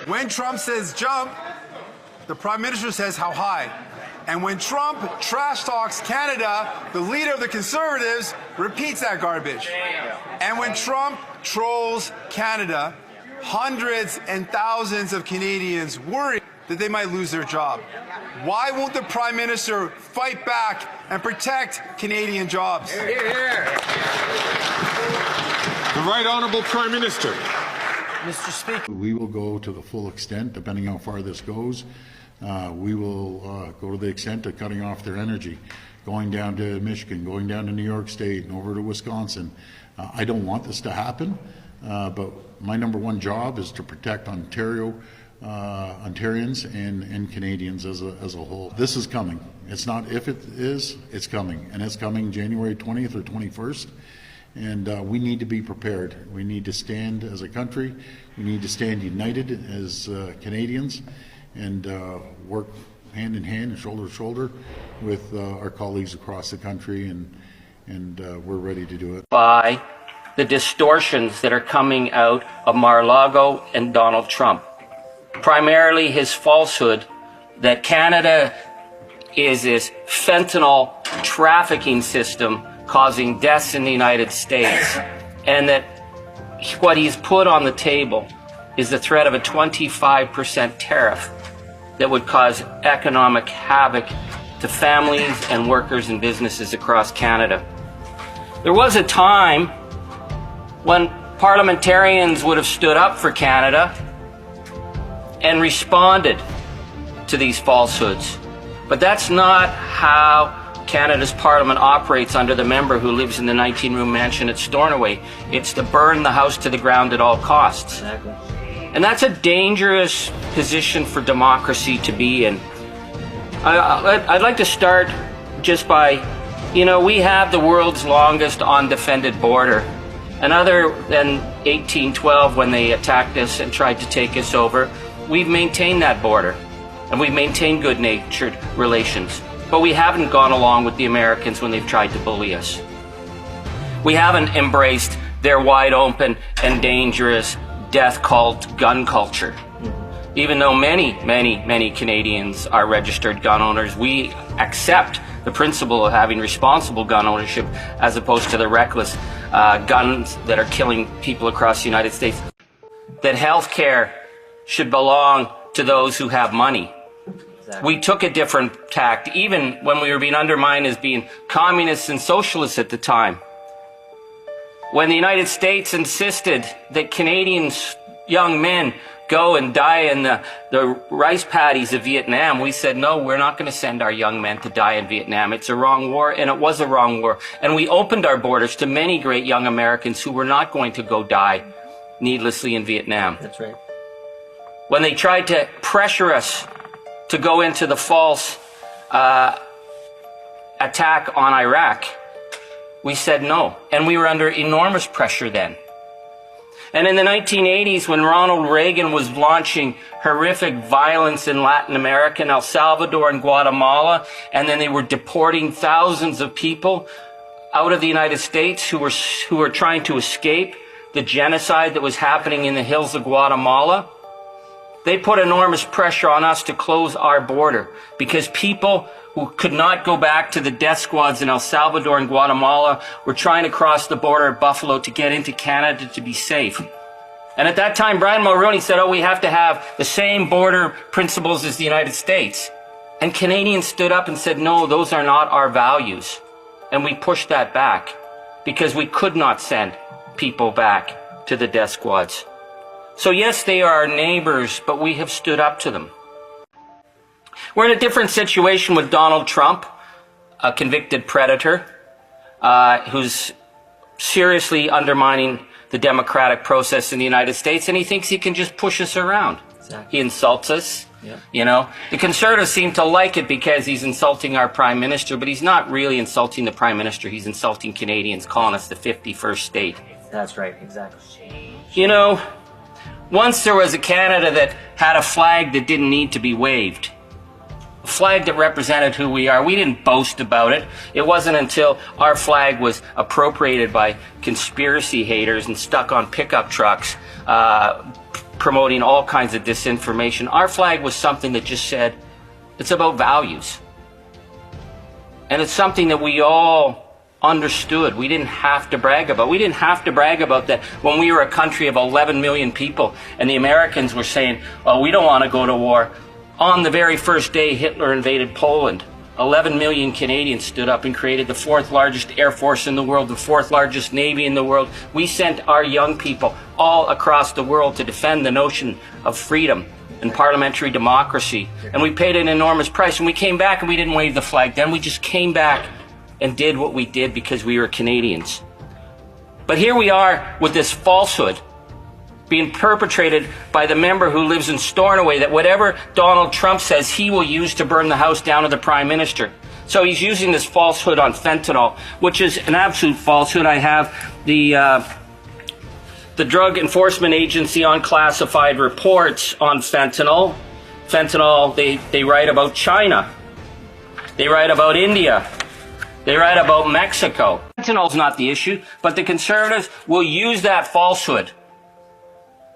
When Trump says jump, the Prime Minister says how high. And when Trump trash talks Canada, the leader of the Conservatives repeats that garbage. And when Trump trolls Canada, hundreds and thousands of Canadians worry that they might lose their job. Why won't the Prime Minister fight back and protect Canadian jobs? Hear, hear. The Right Honourable Prime Minister. Mr. Speaker. We will go to the full extent, depending how far this goes. We will go to the extent of cutting off their energy, going down to Michigan, going down to New York State and over to Wisconsin. I don't want this to happen, but my number one job is to protect Ontarians and Canadians as a whole. This is coming. It's not if it is, it's coming. And it's coming January 20th or 21st. And we need to be prepared. We need to stand as a country. We need to stand united as Canadians and work hand in hand and shoulder to shoulder with our colleagues across the country, and we're ready to do it. By the distortions that are coming out of Mar-a-Lago and Donald Trump. Primarily his falsehood that Canada is this fentanyl trafficking system causing deaths in the United States, and that what he's put on the table is the threat of a 25% tariff that would cause economic havoc to families and workers and businesses across Canada. There was a time when parliamentarians would have stood up for Canada and responded to these falsehoods. But that's not how Canada's Parliament operates under the member who lives in the 19-room mansion at Stornoway. It's to burn the house to the ground at all costs. Exactly. And that's a dangerous position for democracy to be in. I'd like to start just by, we have the world's longest undefended border. And other than 1812 when they attacked us and tried to take us over, we've maintained that border. And we've maintained good-natured relations. But we haven't gone along with the Americans when they've tried to bully us. We haven't embraced their wide open and dangerous death cult gun culture. Even though many, many, many Canadians are registered gun owners, we accept the principle of having responsible gun ownership as opposed to the reckless guns that are killing people across the United States. That health care should belong to those who have money. Exactly. We took a different tact, even when we were being undermined as being communists and socialists at the time. When the United States insisted that Canadians, young men, go and die in the rice paddies of Vietnam, we said, no, we're not going to send our young men to die in Vietnam. It's a wrong war, and it was a wrong war. And we opened our borders to many great young Americans who were not going to go die needlessly in Vietnam. That's right. When they tried to pressure us to go into the false attack on Iraq, we said no. And we were under enormous pressure then. And in the 1980s, when Ronald Reagan was launching horrific violence in Latin America, in El Salvador and Guatemala, and then they were deporting thousands of people out of the United States who were trying to escape the genocide that was happening in the hills of Guatemala, they put enormous pressure on us to close our border because people who could not go back to the death squads in El Salvador and Guatemala were trying to cross the border at Buffalo to get into Canada to be safe. And at that time, Brian Mulroney said, we have to have the same border principles as the United States. And Canadians stood up and said, no, those are not our values. And we pushed that back because we could not send people back to the death squads. So yes, they are our neighbors, but we have stood up to them. We're in a different situation with Donald Trump, a convicted predator, who's seriously undermining the democratic process in the United States, and he thinks he can just push us around. Exactly. He insults us. Yeah. The Conservatives seem to like it because he's insulting our Prime Minister, but he's not really insulting the Prime Minister. He's insulting Canadians, calling us the 51st state. That's right, exactly. Once there was a Canada that had a flag that didn't need to be waved. A flag that represented who we are. We didn't boast about it. It wasn't until our flag was appropriated by conspiracy haters and stuck on pickup trucks, promoting all kinds of disinformation. Our flag was something that just said, it's about values. And it's something that we all understood. We didn't have to brag about. We didn't have to brag about that when we were a country of 11 million people and the Americans were saying, oh, we don't want to go to war. On the very first day Hitler invaded Poland, 11 million Canadians stood up and created the 4th largest air force in the world, the 4th largest navy in the world. We sent our young people all across the world to defend the notion of freedom and parliamentary democracy. And we paid an enormous price. And we came back and we didn't wave the flag then. We just came back and did what we did because we were Canadians. But here we are with this falsehood being perpetrated by the member who lives in Stornoway, that whatever Donald Trump says, he will use to burn the house down to the Prime Minister. So he's using this falsehood on fentanyl, which is an absolute falsehood. I have the Drug Enforcement Agency unclassified reports on fentanyl. Fentanyl, they write about China. They write about India. They write about Mexico. Fentanyl's not the issue, but the Conservatives will use that falsehood,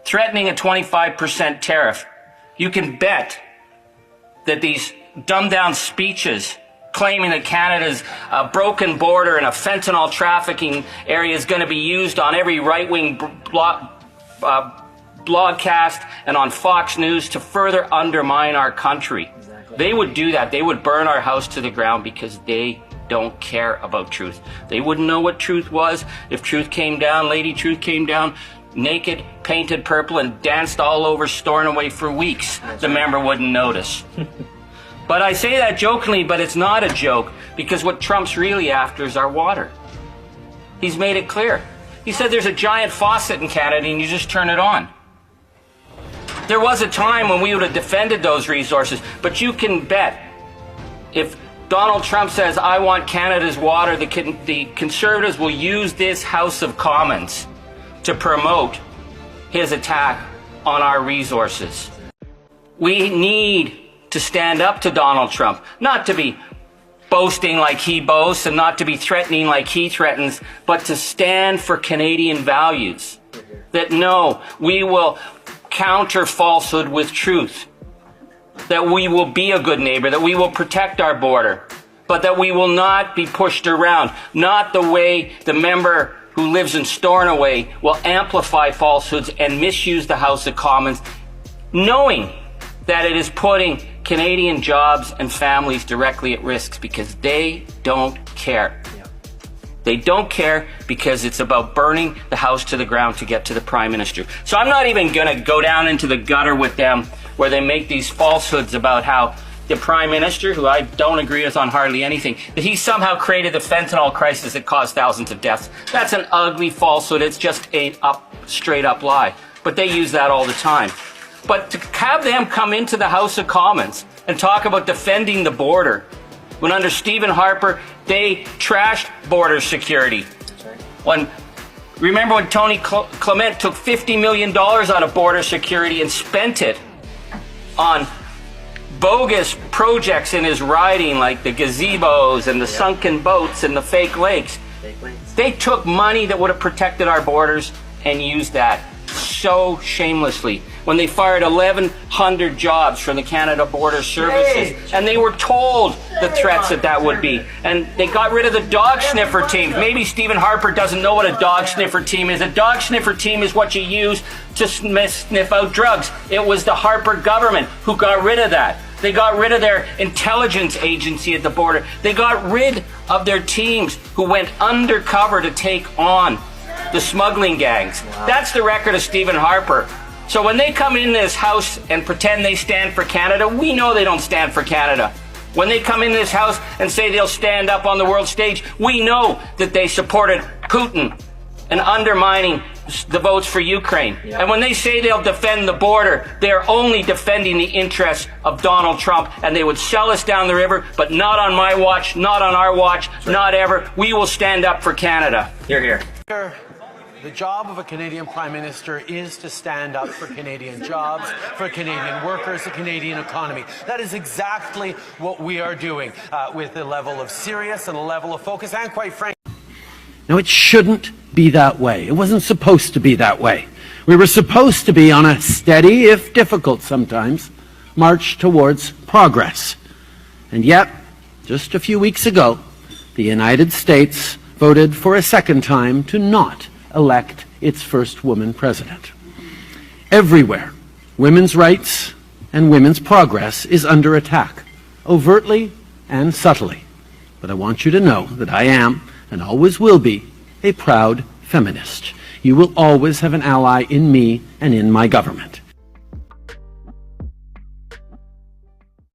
threatening a 25% tariff. You can bet that these dumbed-down speeches claiming that Canada's a broken border and a fentanyl trafficking area is going to be used on every right-wing broadcast and on Fox News to further undermine our country. Exactly. They would do that. They would burn our house to the ground because they don't care about truth. They wouldn't know what truth was if Truth came down, Lady Truth came down, naked, painted purple, and danced all over Stornoway for weeks. The member wouldn't notice. But I say that jokingly, but it's not a joke, because what Trump's really after is our water. He's made it clear. He said there's a giant faucet in Canada and you just turn it on. There was a time when we would have defended those resources, but you can bet if Donald Trump says, I want Canada's water, the Conservatives will use this House of Commons to promote his attack on our resources. We need to stand up to Donald Trump, not to be boasting like he boasts and not to be threatening like he threatens, but to stand for Canadian values. That no, we will counter falsehood with truth. That we will be a good neighbor, that we will protect our border, but that we will not be pushed around. Not the way the member who lives in Stornoway will amplify falsehoods and misuse the House of Commons, knowing that it is putting Canadian jobs and families directly at risk because they don't care. They don't care because it's about burning the house to the ground to get to the Prime Minister. So I'm not even going to go down into the gutter with them where they make these falsehoods about how the Prime Minister, who I don't agree with on hardly anything, that he somehow created the fentanyl crisis that caused thousands of deaths. That's an ugly falsehood. It's just a straight up lie. But they use that all the time. But to have them come into the House of Commons and talk about defending the border, when under Stephen Harper, they trashed border security. Remember when Tony Clement took $50 million out of border security and spent it on bogus projects in his riding, like the gazebos and the sunken boats and the fake lakes. They took money that would have protected our borders and used that so shamelessly when they fired 1,100 jobs from the Canada Border Services, and they were told the threats that would be, and they got rid of the dog sniffer teams. Maybe Stephen Harper doesn't know what a dog sniffer team is. A dog sniffer team is what you use to sniff out drugs. It was the Harper government who got rid of that. They got rid of their intelligence agency at the border. They got rid of their teams who went undercover to take on the smuggling gangs. Wow. That's the record of Stephen Harper. So when they come in this house and pretend they stand for Canada, we know they don't stand for Canada. When they come in this house and say they'll stand up on the world stage, we know that they supported Putin and undermining the votes for Ukraine. Yeah. And when they say they'll defend the border, they're only defending the interests of Donald Trump, and they would sell us down the river, but not on my watch, not on our watch, not ever. We will stand up for Canada. Hear, hear. The job of a Canadian Prime Minister is to stand up for Canadian jobs, for Canadian workers, the Canadian economy. That is exactly what we are doing with a level of serious and a level of focus, and quite frankly. Now, it shouldn't be that way. It wasn't supposed to be that way. We were supposed to be on a steady, if difficult sometimes, march towards progress. And yet, just a few weeks ago, the United States voted for a second time to not elect its first woman president. Everywhere, women's rights and women's progress is under attack, overtly and subtly. But I want you to know that I am, and always will be, a proud feminist. You will always have an ally in me and in my government.